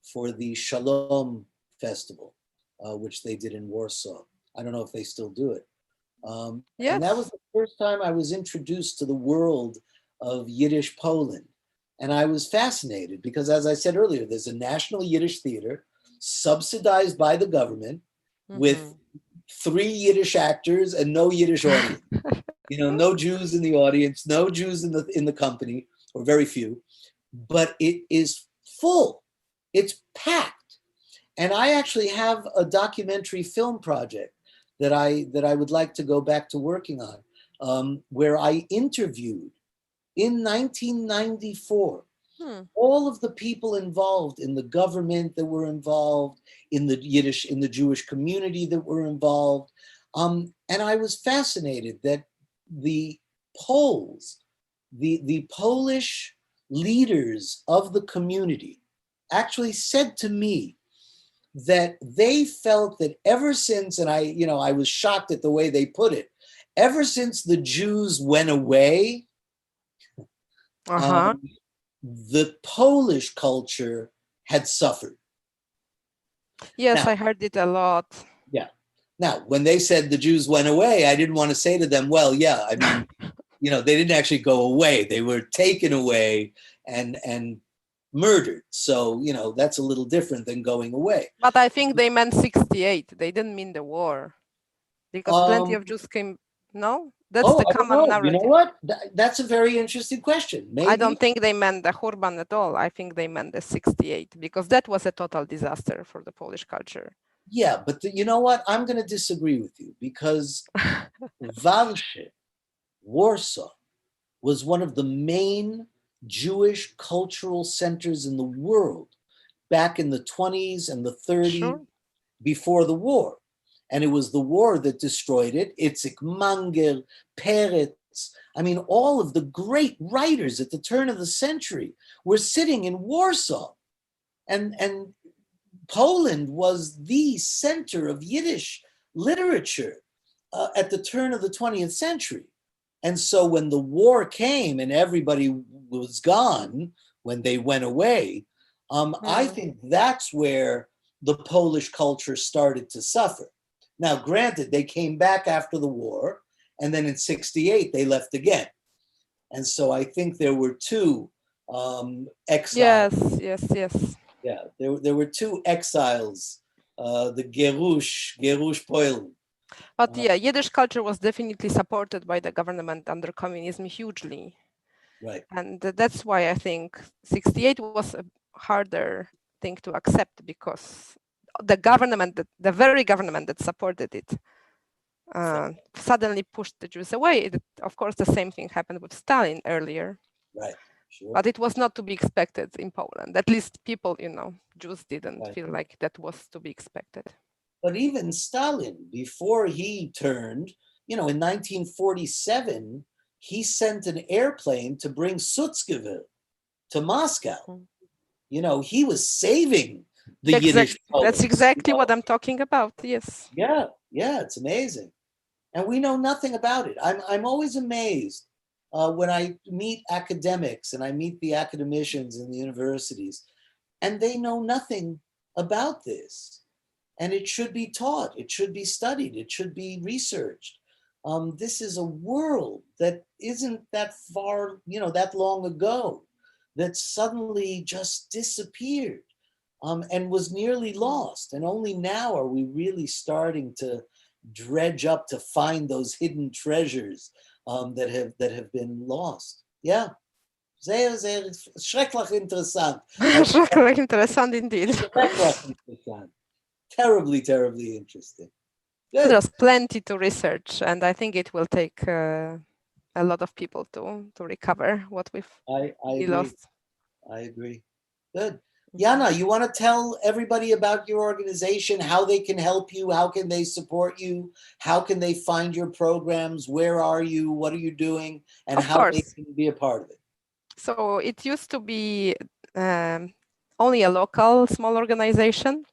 for the Shalom Festival, which they did in Warsaw. I don't know if they still do it. And that was Yes. the first time I was introduced to the world of Yiddish Poland. And I was fascinated because, as I said earlier, there's a national Yiddish theater subsidized by the government with Mhm. 3 Yiddish actors and no Yiddish audience. No Jews in the audience, no Jews in the company, or very few, but it is full. It's packed. And I actually have a documentary film project that I would like to go back to working on, where I interviewed in 1994 Hmm. all of the people involved in the government that were involved in the Jewish community that were involved. And I was fascinated that the Poles, the Polish leaders of the community actually said to me that they felt that ever since, and I was shocked at the way they put it, ever since the Jews went away, Uh-huh. um, the Polish culture had suffered. Yes, Now, I heard it a lot. yeah. Now, when they said the Jews went away, I didn't want to say to them, well, yeah, I mean, they didn't actually go away. They were taken away and murdered. So, that's a little different than going away. But I think they meant 68. They didn't mean the war. Because plenty of Jews came, no? That's the I don't common know. You know narrative. what? That's a very interesting question. I don't Maybe. think they meant the Hurban at all. I think they meant the 68 because that was a total disaster for the Polish culture. Yeah, but you know what? I'm going to disagree with you because Warsaw, Warsaw was one of the main Jewish cultural centers in the world back in the 20s and the 30s Sure. before the war. And it was the war that destroyed it. Itzik Mangel, Peretz, I mean, all of the great writers at the turn of the century were sitting in Warsaw. And Poland was the center of Yiddish literature at the turn of the 20th century. And so when the war came and everybody was gone, when they went away, I think that's where the Polish culture started to suffer. Now, granted, they came back after the war, and then in 68, they left again. And so I think there were two exiles. Yes. Yeah, there were two exiles, the Gerush Polen. But yeah, Yiddish culture was definitely supported by the government under communism hugely. Right. And that's why I think 68 was a harder thing to accept because the government, the very government that supported it, suddenly pushed the Jews away. Of course, the same thing happened with Stalin earlier. Right. Sure. But it was not to be expected in Poland. At least people, Jews didn't feel like that was to be expected. But even Stalin, before he turned, in 1947, he sent an airplane to bring Sutzkever to Moscow. He was saving the Yiddish Poles. That's exactly what I'm talking about. Yes. Yeah, it's amazing. And we know nothing about it. I'm always amazed when I meet academics and I meet the academicians in the universities, and they know nothing about this. And it should be taught, it should be studied, it should be researched. This is a world that isn't that far, that long ago, that suddenly just disappeared and was nearly lost. And only now are we really starting to dredge up to find those hidden treasures that have been lost. Yeah. Sehr, sehr schrecklich interessant. Schrecklich interessant indeed. Schrecklich interessant. Terribly, terribly interesting. Good. There's plenty to research, and I think it will take a lot of people to recover what we've lost. I agree. Good. Yana, you want to tell everybody about your organization, how they can help you, how can they support you, how can they find your programs, where are you, what are you doing, and how they can be a part of it? So it used to be only a local small organization.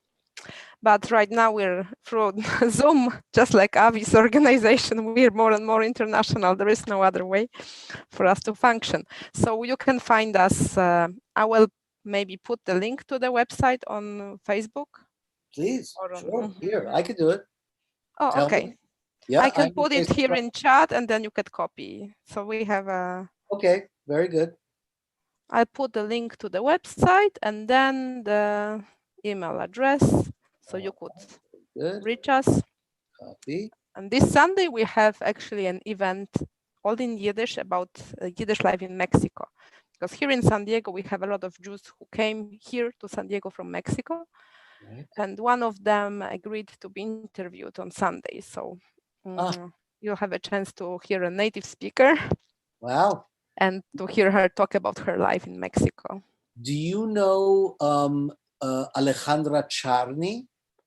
But right now we're through Zoom, just like Avi's organization, we're more and more international. There is no other way for us to function. So you can find us. I will maybe put the link to the website on Facebook. Please, sure. Here, I can do it. Oh, tell okay. Yeah, I can put it here in chat and then you can copy. So we have a... Okay, very good. I'll put the link to the website and then the email address. So you could reach us. Copy. And this Sunday, we have actually an event all in Yiddish about Yiddish life in Mexico. Because here in San Diego, we have a lot of Jews who came here to San Diego from Mexico. Right. And one of them agreed to be interviewed on Sunday. So you'll have a chance to hear a native speaker. Wow. And to hear her talk about her life in Mexico. Do you know Alejandra Charny?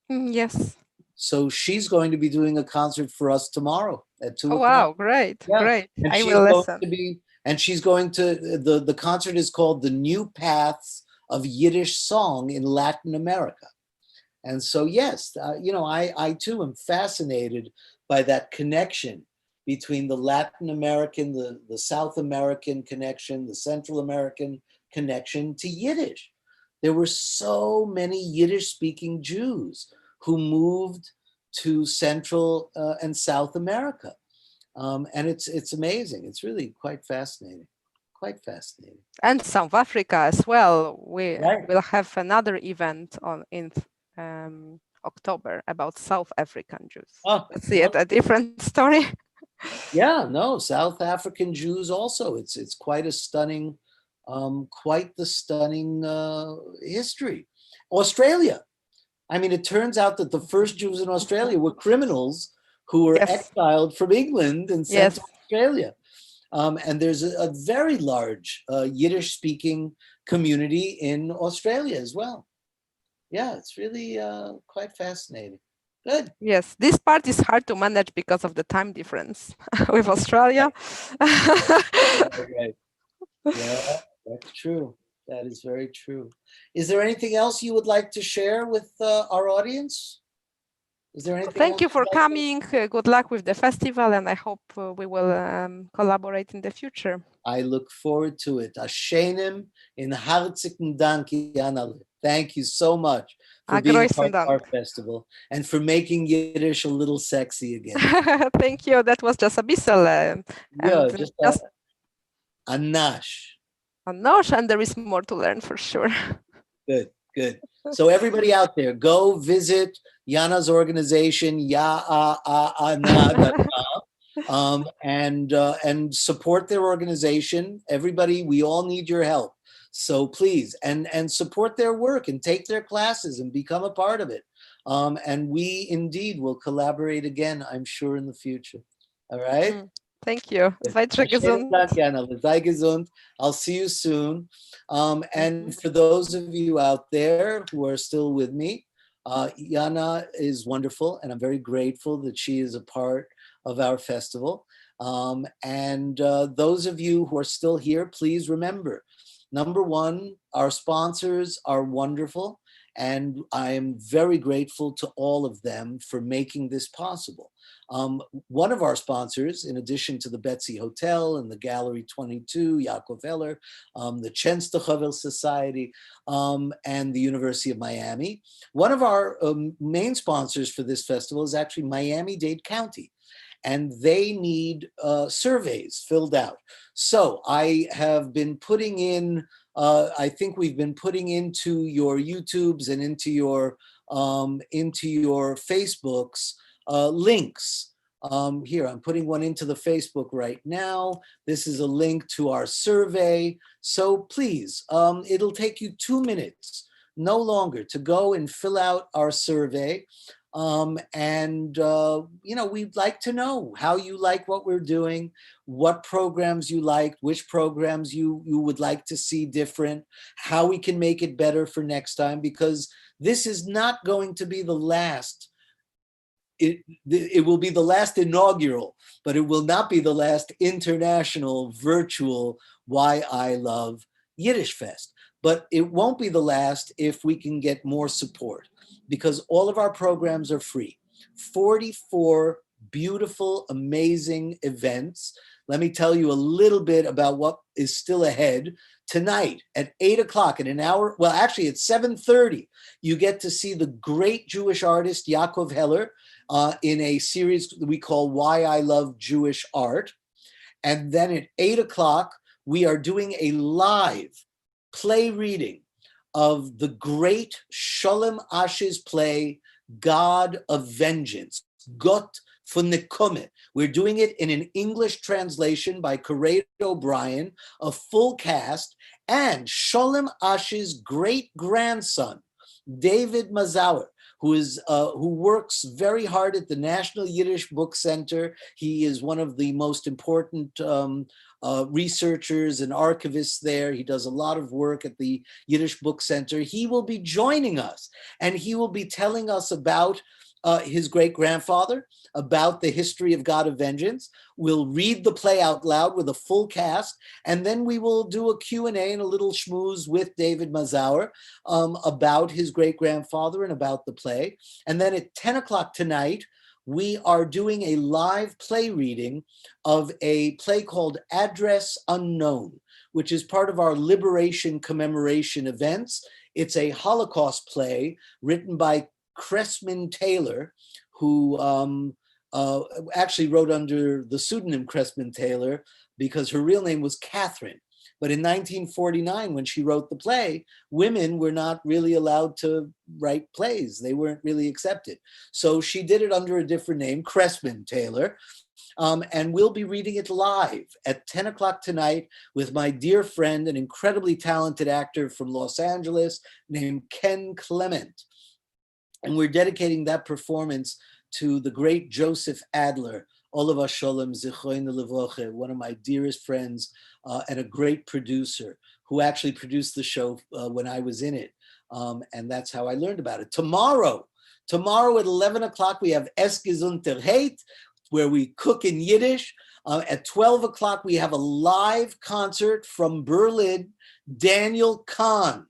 Yes. So she's going to be doing a concert for us tomorrow at 2 o'clock. Wow, great, great. And I will listen. She's going to, the concert is called The New Paths of Yiddish Song in Latin America. And so, yes, I too am fascinated by that connection between the Latin American, the South American connection, the Central American connection to Yiddish. there were so many Yiddish-speaking Jews who moved to Central and South America. And it's amazing. It's really quite fascinating. Quite fascinating. And South Africa as well. We Right. will have another event in October about South African Jews. Oh, Let's see it, a different story. yeah, no, South African Jews also. It's quite a stunning, quite the stunning history. Australia. I mean, it turns out that the first Jews in Australia were criminals who were Yes. exiled from England and sent Yes. to Australia. And there's a very large Yiddish-speaking community in Australia as well. Yeah, it's really quite fascinating. Good. Yes, this part is hard to manage because of the time difference with Australia. Right. Yeah, that's true. That is very true. Is there anything else you would like to share with our audience? Is there anything Thank else you for you'd like to? coming. Good luck with the festival, and I hope we will collaborate in the future. I look forward to it. Ashenim in hartzigen Dank, Janale. Thank you so much for being Grüßen part of our Dank. festival and for making Yiddish a little sexy again. Thank you. That was just a bissel. Yeah, And just just a nash. a nosh, and there is more to learn for sure. Good, good. So everybody out there, go visit Yana's organization, and support their organization. Everybody, we all need your help. So please, and support their work and take their classes and become a part of it. And we indeed will collaborate again, I'm sure, in the future. All right? Thank you. Sei gesund. Sei gesund. I'll see you soon. And for those of you out there who are still with me, Yana is wonderful, and I'm very grateful that she is a part of our festival. And those of you who are still here, please remember, number one, our sponsors are wonderful, and I am very grateful to all of them for making this possible. One of our sponsors, in addition to the Betsy Hotel and the Gallery 22, Yaakov Heller, the Chenstochovel Society, and the University of Miami, one of our main sponsors for this festival is actually Miami-Dade County. And they need surveys filled out. So I have been putting in, I think we've been putting into your YouTubes and into your Facebooks links. Here, I'm putting one into the Facebook right now. This is a link to our survey. So please, it'll take you 2 minutes, no longer, to go and fill out our survey. We'd like to know how you like what we're doing, what programs you like, which programs you would like to see different, how we can make it better for next time, because this is not going to be the last. It will be the last inaugural, but it will not be the last international virtual Why I Love YiddishFest. But it won't be the last if we can get more support, because all of our programs are free. 44 beautiful, amazing events. Let me tell you a little bit about what is still ahead. Tonight at 8 o'clock, in an hour, well, actually at 7:30, you get to see the great Jewish artist Yaakov Heller in a series we call Why I Love Jewish Art. And then at 8 o'clock, we are doing a live play reading of the great Sholem Asch's play, God of Vengeance, Gott von Nekume. We're doing it in an English translation by Corrado O'Brien, a full cast, and Sholem Asch's great-grandson, David Mazower, who works very hard at the National Yiddish Book Center. He is one of the most important researchers and archivists there. He does a lot of work at the Yiddish Book Center. He will be joining us, and he will be telling us about his great-grandfather, about the history of God of Vengeance. We'll read the play out loud with a full cast, and then we will do a Q&A and a little schmooze with David Mazower about his great-grandfather and about the play. And then at 10 o'clock tonight, we are doing a live play reading of a play called Address Unknown, which is part of our liberation commemoration events. It's a Holocaust play written by Cressman Taylor, who actually wrote under the pseudonym Cressman Taylor because her real name was Catherine. But in 1949, when she wrote the play, women were not really allowed to write plays. They weren't really accepted. So she did it under a different name, Cressman Taylor. And we'll be reading it live at 10 o'clock tonight with my dear friend, an incredibly talented actor from Los Angeles named Ken Clement. And we're dedicating that performance to the great Joseph Adler, Olav Sholem Zichroin Levroche, one of my dearest friends and a great producer who actually produced the show when I was in it. And that's how I learned about it. Tomorrow at 11 o'clock, we have Es Gesundter Heit, where we cook in Yiddish. At 12 o'clock, we have a live concert from Berlin, Daniel Kahn,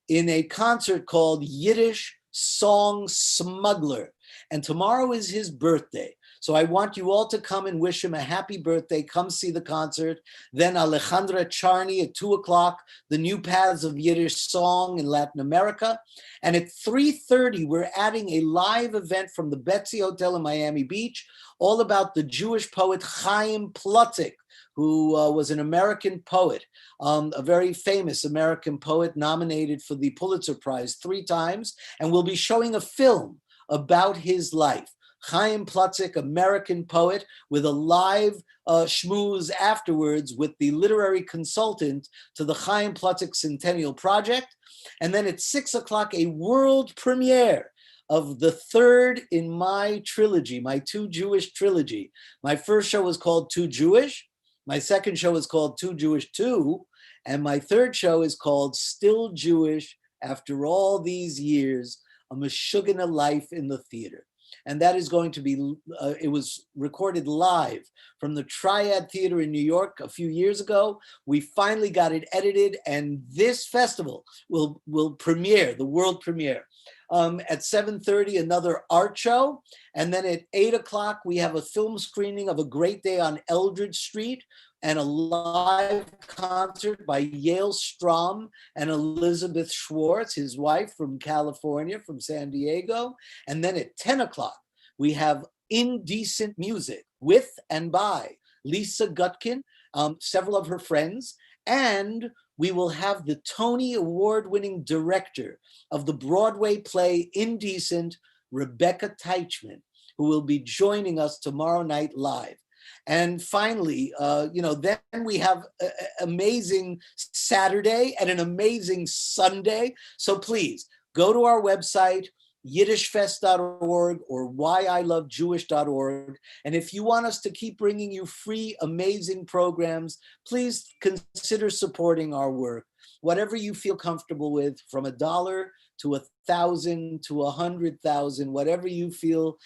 in a concert called Yiddish Song Smuggler. And tomorrow is his birthday. So I want you all to come and wish him a happy birthday. Come see the concert. Then Alejandra Charney at 2 o'clock, the new paths of Yiddish song in Latin America. And at 3:30, we're adding a live event from the Betsy Hotel in Miami Beach, all about the Jewish poet Chaim Plotzik, who was an American poet, a very famous American poet nominated for the Pulitzer Prize 3 times. And we'll be showing a film about his life. Chaim Plotzik, American poet, with a live schmooze afterwards with the literary consultant to the Chaim Plotzik Centennial Project. And then at 6 o'clock, a world premiere of the third in my trilogy, my Too Jewish trilogy. My first show was called Too Jewish. My second show is called Too Jewish 2. And my third show is called Still Jewish After All These Years, a Meshugana Life in the Theater. And that is going to be, it was recorded live from the Triad Theater in New York a few years ago. We finally got it edited, and this festival will premiere, the world premiere. At 7:30, another art show. And then at 8 o'clock, we have a film screening of A Great Day on Eldridge Street and a live concert by Yale Strom and Elizabeth Schwartz, his wife from California, from San Diego. And then at 10 o'clock, we have Indecent Music with and by Lisa Gutkin, several of her friends, and we will have the Tony Award-winning director of the Broadway play Indecent, Rebecca Teichman, who will be joining us tomorrow night live. And finally, then we have an amazing Saturday and an amazing Sunday. So please go to our website, YiddishFest.org or whyilovejewish.org. And if you want us to keep bringing you free, amazing programs, please consider supporting our work. Whatever you feel comfortable with, from $1 to 1,000 to 100,000, whatever you feel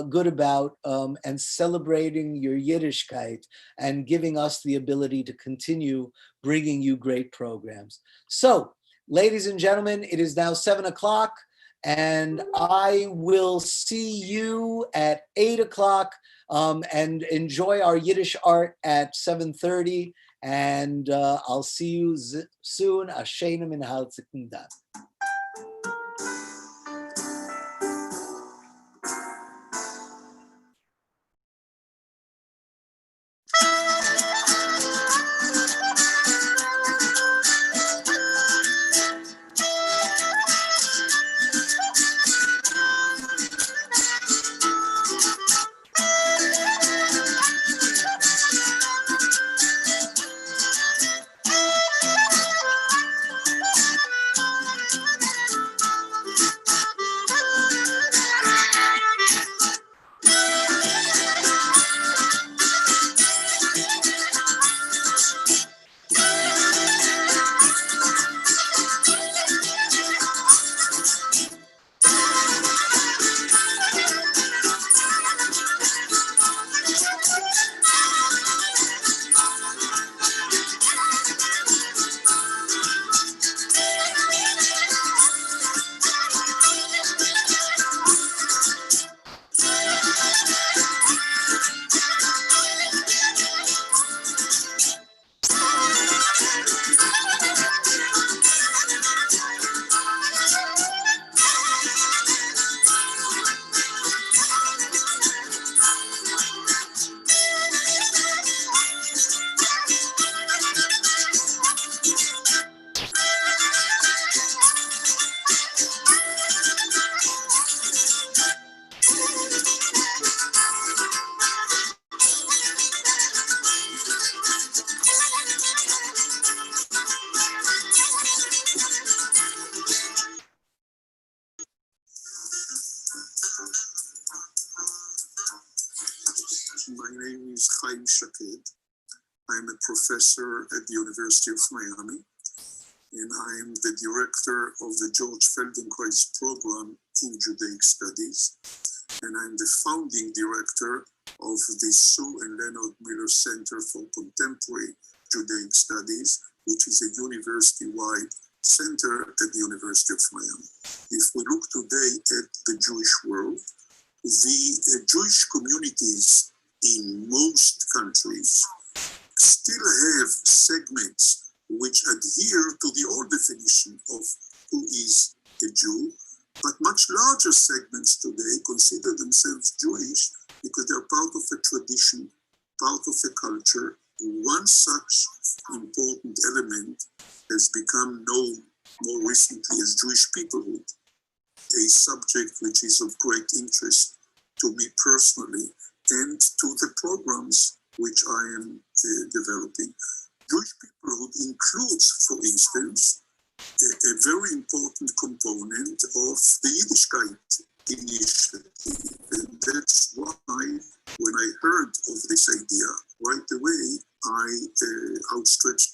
good about, and celebrating your Yiddishkeit and giving us the ability to continue bringing you great programs. So, ladies and gentlemen, it is now 7 o'clock. And I will see you at 8 o'clock and enjoy our Yiddish art at 7:30. And I'll see you soon. Ashenim in Halziken Dan. My name is Chaim Shaked. I'm a professor at the University of Miami, and I'm the director of the George Feldenkrais program in Judaic Studies, and I'm the founding director of the Sue and Leonard Miller Center for Contemporary Judaic Studies, which is a university-wide center at the University of Miami. If we look today at the Jewish world, the Jewish communities in most countries still have segments which adhere to the old definition of who is a Jew, but much larger segments today consider themselves Jewish because they're part of a tradition, part of a culture. One such important element has become known more recently as Jewish peoplehood, a subject which is of great interest to me personally and to the programs which I am developing. Jewish peoplehood includes, for instance, a very important component of the Yiddishkeit initiative. And that's why when I heard of this idea, right away I outstretched